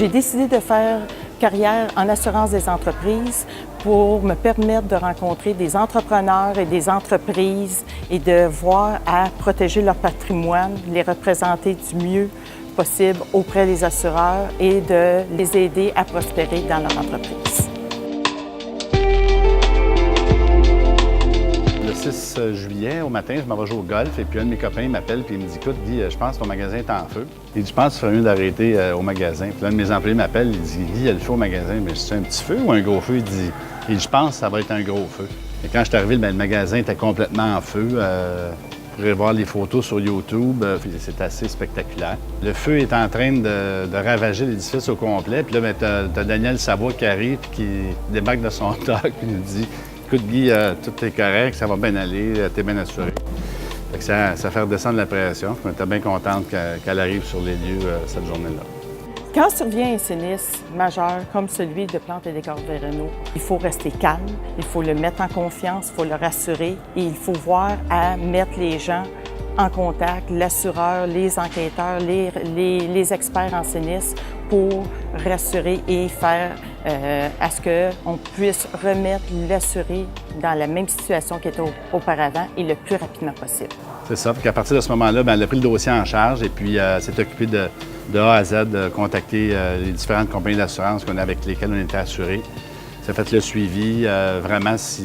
J'ai décidé de faire carrière en assurance des entreprises pour me permettre de rencontrer des entrepreneurs et des entreprises et de voir à protéger leur patrimoine, les représenter du mieux possible auprès des assureurs et de les aider à prospérer dans leur entreprise. Le 6 juillet, au matin, je m'en vais jouer au golf et puis un de mes copains m'appelle et il me dit « Écoute, Guy, je pense que ton magasin est en feu. » Il dit « Je pense qu'il ferait mieux d'arrêter au magasin. » Puis l'un de mes employés m'appelle, il dit « Guy, il y a le feu au magasin. » Mais c'est un petit feu ou un gros feu? Il dit « Je pense que ça va être un gros feu. » Et quand je suis arrivé, le magasin était complètement en feu. Vous pourrez voir les photos sur YouTube, c'est assez spectaculaire. Le feu est en train de ravager l'édifice au complet. Puis là, t'as Daniel Savoie qui arrive et qui débarque de son dock et nous dit « Écoute, Guy, tout est correct, ça va bien aller, t'es bien assuré. » Fait que ça fait redescendre la pression. On était bien contente qu'elle arrive sur les lieux cette journée-là. Quand survient un sinistre majeur comme celui de Plantes et Décors Véronneau, il faut rester calme, il faut le mettre en confiance, il faut le rassurer et il faut voir à mettre les gens en contact, l'assureur, les enquêteurs, les experts en sinistre pour rassurer et faire à ce qu'on puisse remettre l'assuré dans la même situation qu'il était auparavant et le plus rapidement possible. C'est ça. Puis qu'à partir de ce moment-là, elle a pris le dossier en charge et puis s'est occupée de A à Z de contacter les différentes compagnies d'assurance avec lesquelles on était assurés. Ça a fait le suivi. Vraiment, si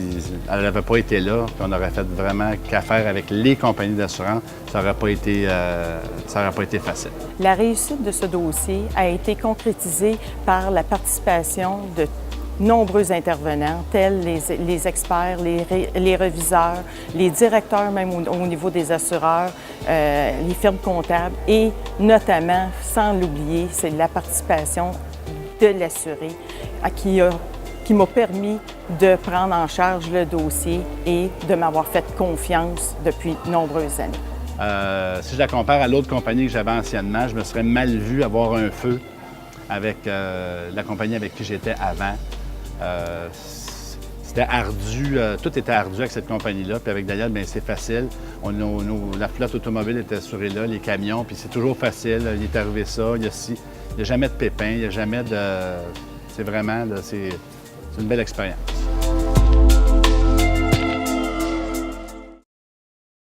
elle n'avait pas été là, puis on aurait fait vraiment qu'affaire avec les compagnies d'assurance, ça n'aurait pas été facile. La réussite de ce dossier a été concrétisée par la participation de nombreux intervenants, tels les experts, les reviseurs, les directeurs même au niveau des assureurs, les firmes comptables et notamment, sans l'oublier, c'est la participation de l'assuré qui m'a permis de prendre en charge le dossier et de m'avoir fait confiance depuis nombreuses années. Si je la compare à l'autre compagnie que j'avais anciennement, je me serais mal vu avoir un feu avec la compagnie avec qui j'étais avant. C'était ardu, tout était ardu avec cette compagnie-là. Puis avec Daniel, bien, c'est facile. La flotte automobile était assurée là, les camions, puis c'est toujours facile. Il est arrivé ça, il n'y a jamais de pépins, il n'y a jamais de... C'est vraiment, c'est une belle expérience.